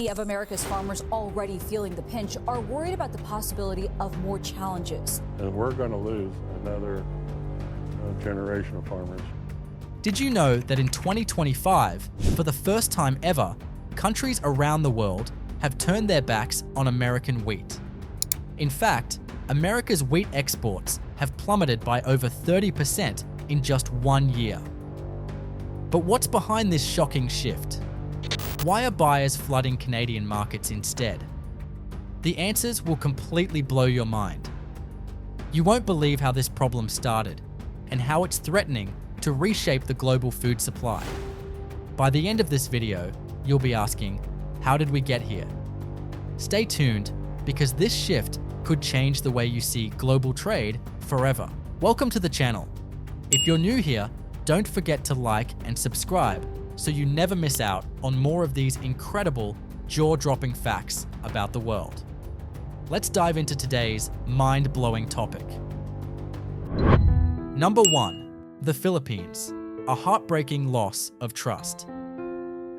Many of America's farmers already feeling the pinch are worried about the possibility of more challenges. And we're going to lose another generation of farmers. Did you know that in 2025, for the first time ever, countries around the world have turned their backs on American wheat? In fact, America's wheat exports have plummeted by over 30% in just 1 year. But what's behind this shocking shift? Why are buyers flooding Canadian markets instead? The answers will completely blow your mind. You won't believe how this problem started and how it's threatening to reshape the global food supply. By the end of this video, you'll be asking, how did we get here? Stay tuned, because this shift could change the way you see global trade forever. Welcome to the channel. If you're new here, don't forget to like and subscribe so you never miss out on more of these incredible, jaw-dropping facts about the world. Let's dive into today's mind-blowing topic. Number 1. The Philippines, a heartbreaking loss of trust.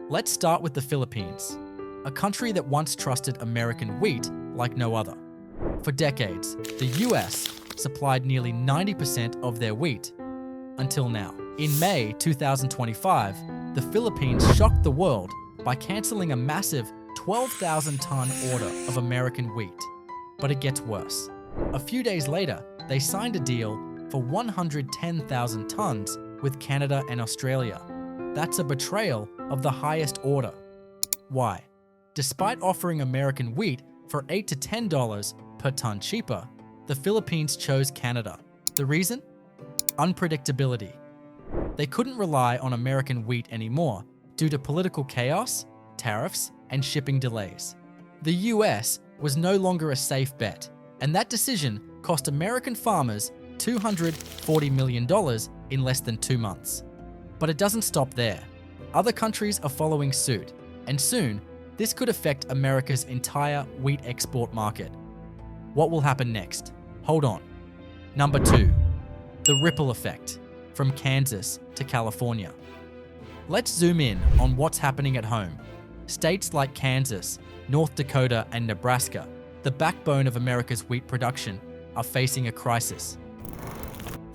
Let's start with the Philippines, a country that once trusted American wheat like no other. For decades, the US supplied nearly 90% of their wheat, until now. In May 2025, the Philippines shocked the world by canceling a massive 12,000-ton order of American wheat. But it gets worse. A few days later, they signed a deal for 110,000 tons with Canada and Australia. That's a betrayal of the highest order. Why? Despite offering American wheat for $8 to $10 per ton cheaper, the Philippines chose Canada. The reason? Unpredictability. They couldn't rely on American wheat anymore due to political chaos, tariffs, and shipping delays. The US was no longer a safe bet, and that decision cost American farmers $240 million in less than 2 months. But it doesn't stop there. Other countries are following suit, and soon, this could affect America's entire wheat export market. What will happen next? Hold on. Number 2. The ripple effect, from Kansas to California. Let's zoom in on what's happening at home. States like Kansas, North Dakota, and Nebraska, the backbone of America's wheat production, are facing a crisis.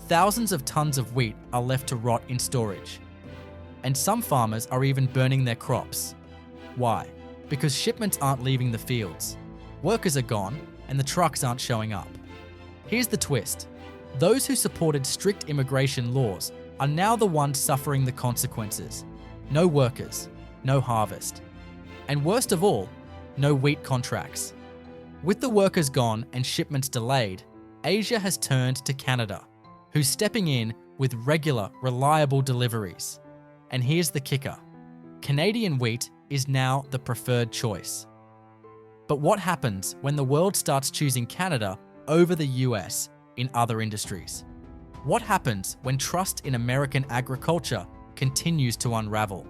Thousands of tons of wheat are left to rot in storage. And some farmers are even burning their crops. Why? Because shipments aren't leaving the fields. Workers are gone, and the trucks aren't showing up. Here's the twist. Those who supported strict immigration laws are now the ones suffering the consequences. No workers, no harvest. And worst of all, no wheat contracts. With the workers gone and shipments delayed, Asia has turned to Canada, who's stepping in with regular, reliable deliveries. And here's the kicker. Canadian wheat is now the preferred choice. But what happens when the world starts choosing Canada over the US in other industries? What happens when trust in American agriculture continues to unravel?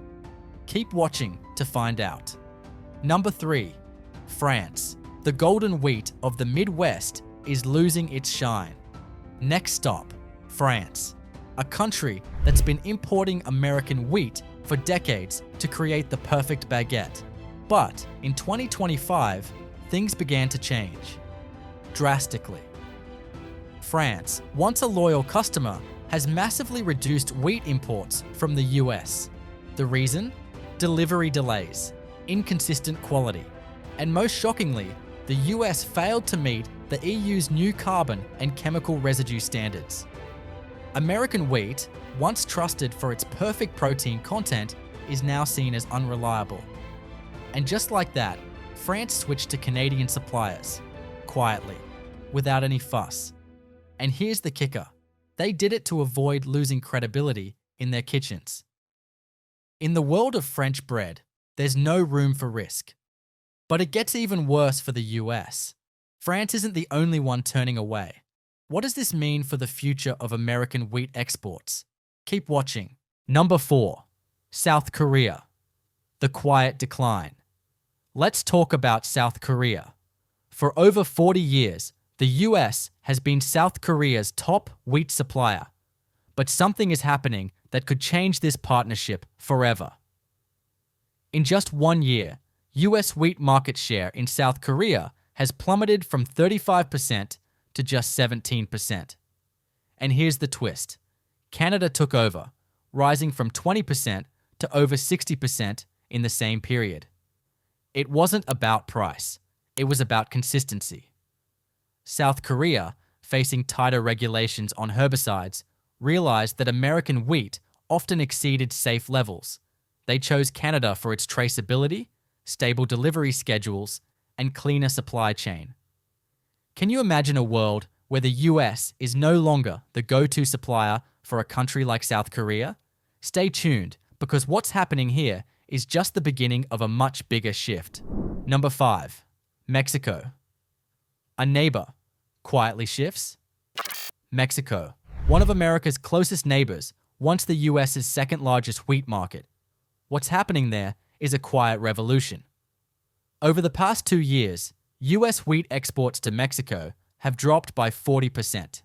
Keep watching to find out. Number 3. France, the golden wheat of the Midwest, is losing its shine. Next stop, France, a country that's been importing American wheat for decades to create the perfect baguette. But in 2025, things began to change. Drastically. France, once a loyal customer, has massively reduced wheat imports from the US. The reason? Delivery delays, inconsistent quality, and most shockingly, the US failed to meet the EU's new carbon and chemical residue standards. American wheat, once trusted for its perfect protein content, is now seen as unreliable. And just like that, France switched to Canadian suppliers, quietly, without any fuss. And here's the kicker. They did it to avoid losing credibility in their kitchens. In the world of French bread, there's no room for risk. But it gets even worse for the US. France isn't the only one turning away. What does this mean for the future of American wheat exports? Keep watching. Number 4. South Korea, the quiet decline. Let's talk about South Korea. For over 40 years, the US has been South Korea's top wheat supplier. But something is happening that could change this partnership forever. In just 1 year, US wheat market share in South Korea has plummeted from 35% to just 17%. And here's the twist. Canada took over, rising from 20% to over 60% in the same period. It wasn't about price, it was about consistency. South Korea, facing tighter regulations on herbicides, realized that American wheat often exceeded safe levels. They chose Canada for its traceability, stable delivery schedules, and cleaner supply chain. Can you imagine a world where the US is no longer the go-to supplier for a country like South Korea? Stay tuned, because what's happening here is just the beginning of a much bigger shift. Number 5. Mexico. A neighbor quietly shifts. Mexico, one of America's closest neighbors, once the US's second largest wheat market. What's happening there is a quiet revolution. Over the past 2 years, US wheat exports to Mexico have dropped by 40%.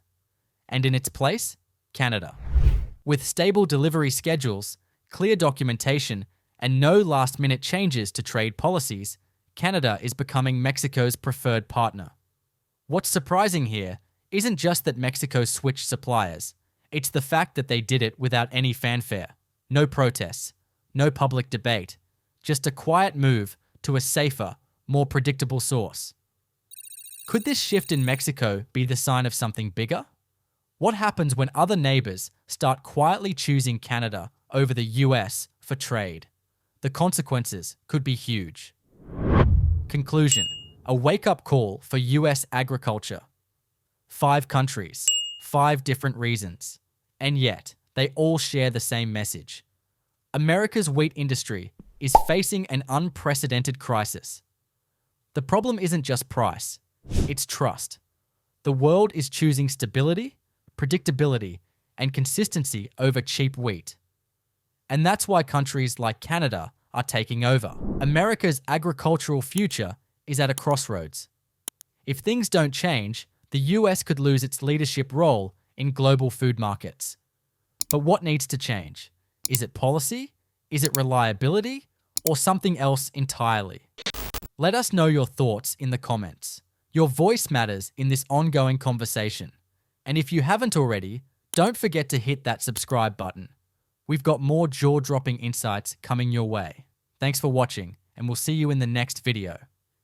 And in its place, Canada. With stable delivery schedules, clear documentation, and no last-minute changes to trade policies, Canada is becoming Mexico's preferred partner. What's surprising here isn't just that Mexico switched suppliers, it's the fact that they did it without any fanfare, no protests, no public debate, just a quiet move to a safer, more predictable source. Could this shift in Mexico be the sign of something bigger? What happens when other neighbors start quietly choosing Canada over the US for trade? The consequences could be huge. Conclusion: a wake-up call for US agriculture. 5 countries, 5 different reasons, and yet they all share the same message. America's wheat industry is facing an unprecedented crisis. The problem isn't just price, it's trust. The world is choosing stability, predictability, and consistency over cheap wheat. And that's why countries like Canada are taking over. America's agricultural future is at a crossroads. If things don't change, the US could lose its leadership role in global food markets. But what needs to change? Is it policy? Is it reliability? Or something else entirely? Let us know your thoughts in the comments. Your voice matters in this ongoing conversation. And if you haven't already, don't forget to hit that subscribe button. We've got more jaw-dropping insights coming your way. Thanks for watching, and we'll see you in the next video.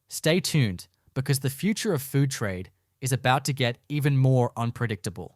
Stay tuned, because the future of food trade is about to get even more unpredictable.